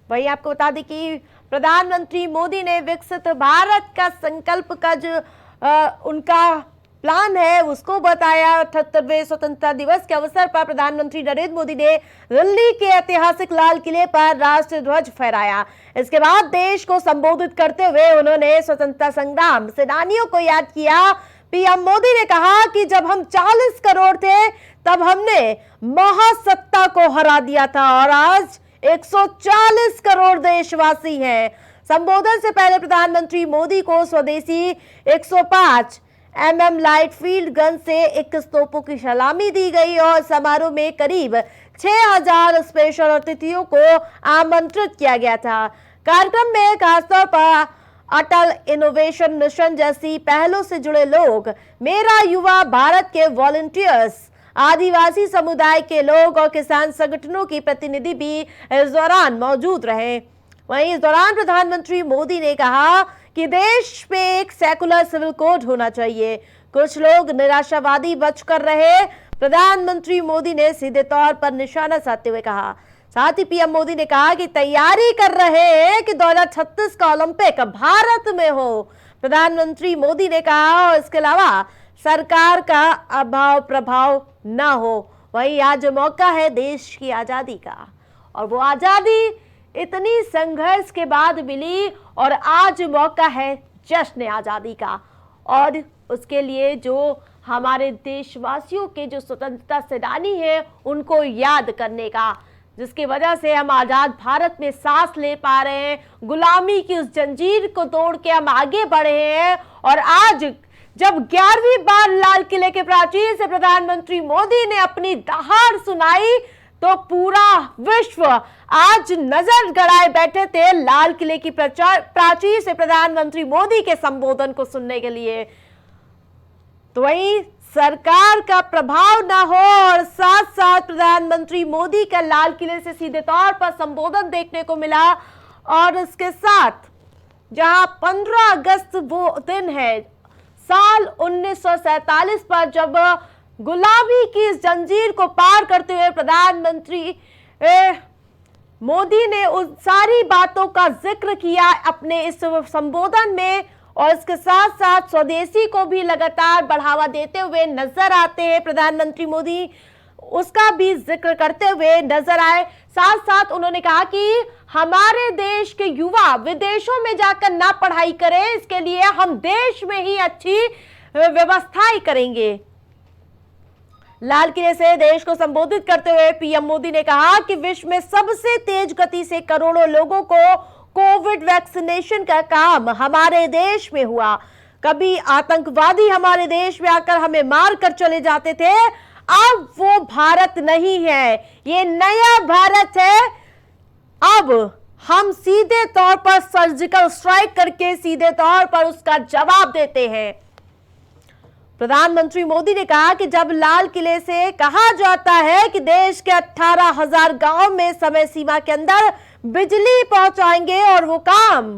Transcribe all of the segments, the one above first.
वही आपको बता दें कि प्रधानमंत्री मोदी ने विकसित भारत का संकल्प का जो उनका प्लान है उसको बताया। 78वें स्वतंत्रता दिवस के अवसर पर प्रधानमंत्री नरेंद्र मोदी ने दिल्ली के ऐतिहासिक लाल किले पर राष्ट्रीय ध्वज फहराया। इसके बाद देश को संबोधित करते हुए उन्होंने स्वतंत्रता संग्राम सेनानियों को याद किया। पीएम मोदी ने कहा कि जब हम 40 करोड़ थे तब हमने महासत्ता को हरा दिया था और आज 140 करोड़ देशवासी हैं। संबोधन से पहले प्रधानमंत्री मोदी को स्वदेशी 105 mm लाइट फील्ड गन से 21 तोपों की सलामी दी गई और समारोह में करीब 6000 स्पेशल अतिथियों को आमंत्रित किया गया था। कार्यक्रम में खासतौर पर अटल इनोवेशन मिशन जैसी पहलों से जुड़े लोग, मेरा युवा भारत के वॉलंटियर्स, आदिवासी समुदाय के लोग और किसान संगठनों की प्रतिनिधि भी इस दौरान मौजूद रहे। वहीं इस दौरान प्रधानमंत्री मोदी ने कहा कि देश में एक सेकुलर सिविल कोड होना चाहिए। कुछ लोग निराशावादी बचकर रहे, प्रधानमंत्री मोदी ने सीधे तौर पर निशाना साधते हुए कहा। साथ ही पीएम मोदी ने कहा कि तैयारी कर रहे हैं कि 2036 का ओलंपिक भारत में हो। प्रधानमंत्री मोदी ने कहा और इसके अलावा सरकार का अभाव प्रभाव ना हो। वही आज मौका है देश की आजादी का और वो आजादी इतनी संघर्ष के बाद मिली और आज मौका है जश्न आजादी का और उसके लिए जो हमारे देशवासियों के जो स्वतंत्रता सेनानी हैं उनको याद करने का, जिसकी वजह से हम आजाद भारत में सांस ले पा रहे हैं। गुलामी की उस जंजीर को तोड़ के हम आगे बढ़े हैं और आज जब 11वीं बार लाल किले के प्राचीर से प्रधानमंत्री मोदी ने अपनी दहाड़ सुनाई तो पूरा विश्व आज नजर गड़ाए बैठे थे लाल किले की प्राचीर से प्रधानमंत्री मोदी के संबोधन को सुनने के लिए। तो वही सरकार का प्रभाव ना हो और साथ साथ प्रधानमंत्री मोदी का लाल किले से सीधे तौर पर संबोधन देखने को मिला और इसके साथ जहां 15 अगस्त वो दिन है साल 1947 पर जब गुलामी की इस जंजीर को पार करते हुए प्रधानमंत्री मोदी ने उन सारी बातों का जिक्र किया अपने इस संबोधन में और इसके साथ साथ स्वदेशी को भी लगातार बढ़ावा देते हुए नजर आते हैं प्रधानमंत्री मोदी, उसका भी जिक्र करते हुए नजर आए। साथ साथ उन्होंने कहा कि हमारे देश के युवा विदेशों में जाकर ना पढ़ाई करें, इसके लिए हम देश में ही अच्छी व्यवस्थाएं करेंगे। लाल किले से देश को संबोधित करते हुए पीएम मोदी ने कहा कि विश्व में सबसे तेज गति से करोड़ों लोगों को कोविड वैक्सीनेशन का काम हमारे देश में हुआ। कभी आतंकवादी हमारे देश में आकर हमें मार कर चले जाते थे, अब वो भारत नहीं है, ये नया भारत है। अब हम सीधे तौर पर सर्जिकल स्ट्राइक करके सीधे तौर पर उसका जवाब देते हैं। प्रधानमंत्री मोदी ने कहा कि जब लाल किले से कहा जाता है कि देश के 18,000 गांव में समय सीमा के अंदर बिजली पहुंचाएंगे और वो काम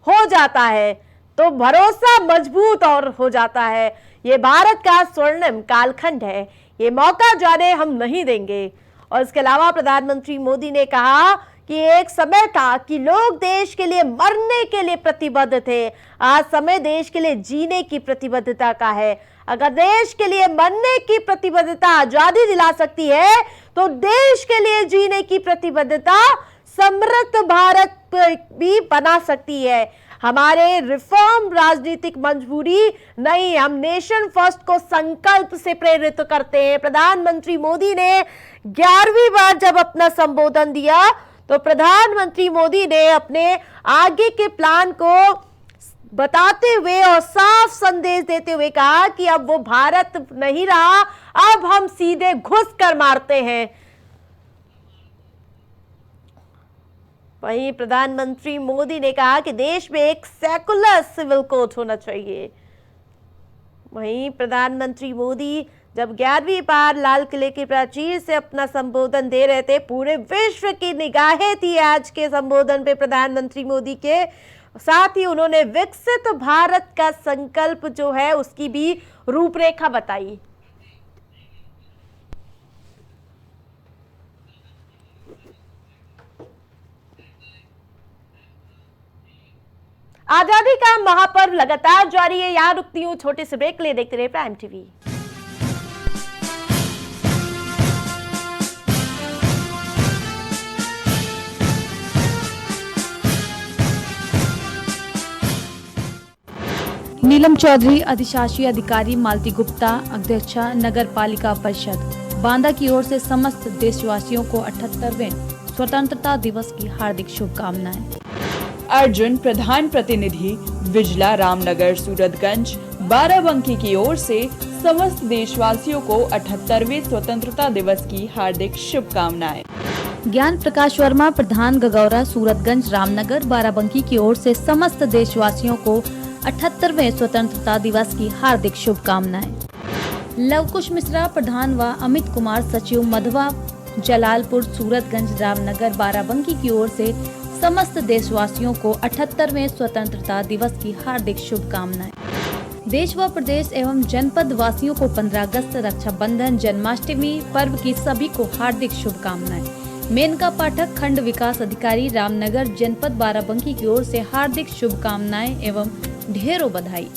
हो जाता है तो भरोसा मजबूत और हो जाता है। ये भारत का स्वर्णिम कालखंड है, ये मौका जाने हम नहीं देंगे। और इसके अलावा प्रधानमंत्री मोदी ने कहा कि एक समय था कि लोग देश के लिए मरने के लिए प्रतिबद्ध थे, आज समय देश के लिए जीने की प्रतिबद्धता का है। अगर देश के लिए मरने की प्रतिबद्धता आजादी दिला सकती है तो देश के लिए जीने की प्रतिबद्धता समृद्ध भारत भी बना सकती है। हमारे रिफॉर्म राजनीतिक मजबूरी नहीं, हम नेशन फर्स्ट को संकल्प से प्रेरित करते हैं। प्रधानमंत्री मोदी ने 11वीं बार जब अपना संबोधन दिया तो प्रधानमंत्री मोदी ने अपने आगे के प्लान को बताते हुए और साफ संदेश देते हुए कहा कि अब वो भारत नहीं रहा, अब हम सीधे घुस कर मारते हैं। वहीं प्रधानमंत्री मोदी ने कहा कि देश में एक सेकुलर सिविल कोड होना चाहिए। वहीं प्रधानमंत्री मोदी जब 11वीं बार लाल किले की प्राचीर से अपना संबोधन दे रहे थे, पूरे विश्व की निगाहें थी आज के संबोधन पे प्रधानमंत्री मोदी के। साथ ही उन्होंने विकसित भारत का संकल्प जो है उसकी भी रूपरेखा बताई। आजादी का महापर्व लगातार जारी है। यहाँ रुकती हूँ छोटे से ब्रेक ले, देखते रहे प्राइम टीवी। नीलम चौधरी, अधिशासी अधिकारी मालती गुप्ता, अध्यक्षा नगर पालिका परिषद बांदा की ओर से समस्त देशवासियों को 78वें स्वतंत्रता दिवस की हार्दिक शुभकामनाएं। अर्जुन, प्रधान प्रतिनिधि विजला रामनगर सूरतगंज बाराबंकी की ओर से समस्त देशवासियों को 78वें स्वतंत्रता दिवस की हार्दिक शुभकामनाएं। ज्ञान प्रकाश वर्मा, प्रधान गगौरा सूरतगंज रामनगर बाराबंकी की ओर से समस्त देशवासियों को 78वें स्वतंत्रता दिवस की हार्दिक शुभकामनाएं। लवकुश मिश्रा, प्रधान व अमित कुमार सचिव मधवा जलालपुर सूरतगंज रामनगर बाराबंकी की ओर से समस्त देशवासियों को 78वें स्वतंत्रता दिवस की हार्दिक शुभकामनाएं। देश व प्रदेश एवं जनपद वासियों को 15 अगस्त रक्षाबंधन जन्माष्टमी पर्व की सभी को हार्दिक शुभकामनाएं। मेनका पाठक, खंड विकास अधिकारी रामनगर जनपद बाराबंकी की ओर से हार्दिक शुभकामनाएं एवं ढेरों बधाई।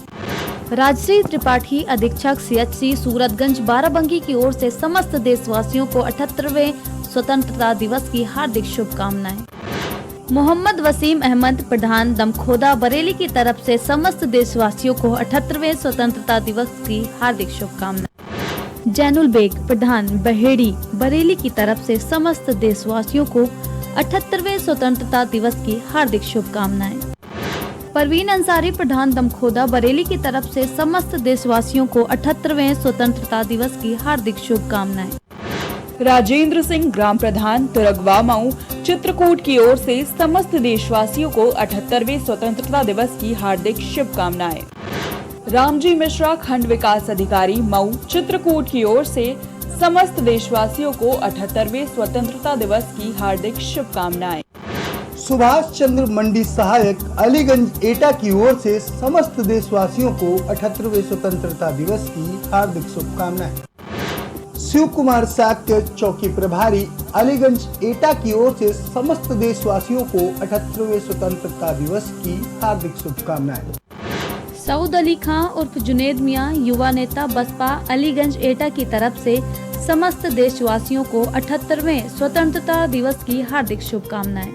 राजश्री त्रिपाठी, अधीक्षक CHC सूरतगंज बाराबंकी की ओर से समस्त देशवासियों को 78वें स्वतंत्रता दिवस की हार्दिक शुभकामनाएं। मोहम्मद वसीम अहमद, प्रधान दमखोदा बरेली की तरफ से समस्त देशवासियों को 78वें स्वतंत्रता दिवस की हार्दिक शुभकामनाएं। जैनुल बेग, प्रधान बहेड़ी बरेली की तरफ से समस्त देशवासियों को 78वें स्वतंत्रता दिवस की हार्दिक शुभकामनाएं। परवीन अंसारी, प्रधान दमखोदा बरेली की तरफ से समस्त देशवासियों को 78वें स्वतंत्रता दिवस की हार्दिक शुभकामनाएं। राजेंद्र सिंह, ग्राम प्रधान तुरगवा मऊ चित्रकूट की ओर से समस्त देशवासियों को 78वें स्वतंत्रता दिवस की हार्दिक शुभकामनाएं। रामजी मिश्रा, खंड विकास अधिकारी मऊ चित्रकूट की ओर से समस्त देशवासियों को 78वें स्वतंत्रता दिवस की हार्दिक शुभकामनाएं। सुभाष चंद्र मंडी सहायक, अलीगंज एटा की ओर से समस्त देशवासियों को 78वें स्वतंत्रता दिवस की हार्दिक शुभकामनाएं। शिव कुमार साक्य, चौकी प्रभारी, अलीगंज एटा की ओर से समस्त देशवासियों को 78वें स्वतंत्रता दिवस की हार्दिक शुभकामनाएं। सऊद अली खां उर्फ जुनेद मियां, युवा नेता बसपा अलीगंज एटा की तरफ से समस्त देशवासियों को 78वें स्वतंत्रता दिवस की हार्दिक शुभकामनाएं।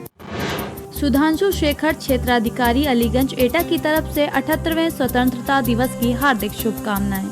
सुधांशु शेखर, क्षेत्राधिकारी अलीगंज एटा की तरफ से 78वें स्वतंत्रता दिवस की हार्दिक शुभकामनाएं।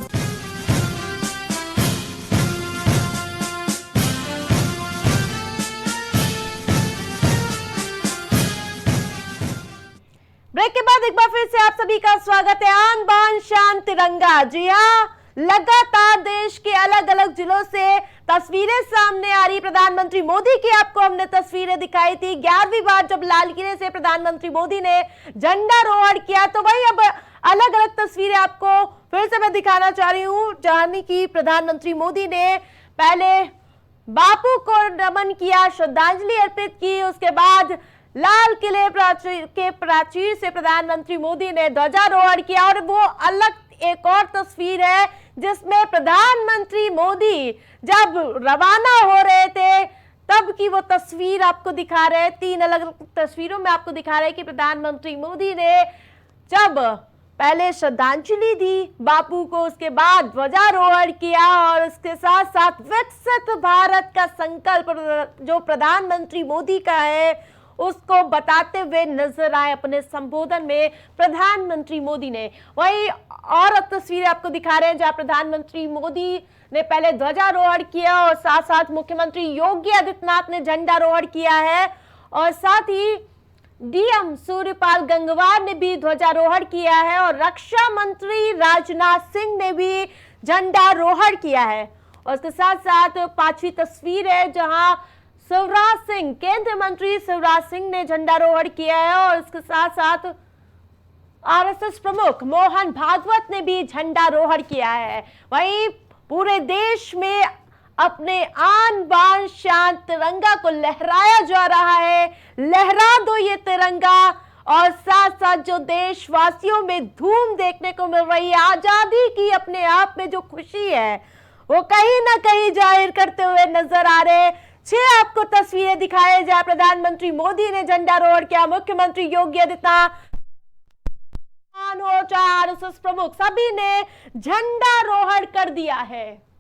ब्रेक के बाद एक बार फिर से आप सभी का स्वागत है। आन बान शान तिरंगा। जी हाँ, लगातार देश के अलग अलग जिलों से तस्वीरें सामने आ रही। प्रधानमंत्री मोदी की आपको हमने तस्वीरें दिखाई थी 11वीं बार जब लाल किले से प्रधानमंत्री मोदी ने झंडारोहण किया, तो वही अब अलग अलग तस्वीरें आपको फिर से मैं दिखाना चाह रही हूँ, जहां की प्रधानमंत्री मोदी ने पहले बापू को नमन किया, श्रद्धांजलि अर्पित की। उसके बाद लाल किले के प्राचीर से प्रधानमंत्री मोदी ने ध्वजारोहण किया। और वो अलग एक और तस्वीर है जिसमें प्रधानमंत्री मोदी जब रवाना हो रहे थे तब की वो तस्वीर आपको दिखा रहे हैं। 3 अलग अलग तस्वीरों में आपको दिखा रहे हैं कि प्रधानमंत्री मोदी ने जब पहले श्रद्धांजलि दी बापू को, उसके बाद ध्वजारोहण किया और उसके साथ साथ विकसित भारत का संकल्प जो प्रधानमंत्री मोदी का है उसको बताते हुए नजर आए अपने संबोधन में प्रधानमंत्री मोदी ने। वही और तस्वीरें आपको दिखा रहे हैं जहां प्रधानमंत्री मोदी ने पहले ध्वजारोहण किया और साथ साथ मुख्यमंत्री योगी आदित्यनाथ ने झंडारोहण किया है और साथ ही डीएम सूर्यपाल गंगवार ने भी ध्वजारोहण किया है और रक्षा मंत्री राजनाथ सिंह ने भी झंडारोहण किया है। और उसके साथ साथ 5वीं तस्वीर है जहां शिवराज सिंह, केंद्रीय मंत्री शिवराज सिंह ने झंडारोहण किया है और इसके साथ साथ आरएसएस प्रमुख मोहन भागवत ने भी झंडारोहण किया है। वहीं पूरे देश में अपने आन बान शान तिरंगा को लहराया जा रहा है। लहरा दो ये तिरंगा। और साथ साथ जो देशवासियों में धूम देखने को मिल रही है, आजादी की अपने आप में जो खुशी है वो कहीं ना कहीं जाहिर करते हुए नजर आ रहे हैं। 6 आपको तस्वीरें दिखाए जहां प्रधानमंत्री मोदी ने झंडारोहण किया, मुख्यमंत्री योगी आदित्यनाथ हो चाहे आरएसएस प्रमुख, सभी ने झंडारोहण कर दिया है।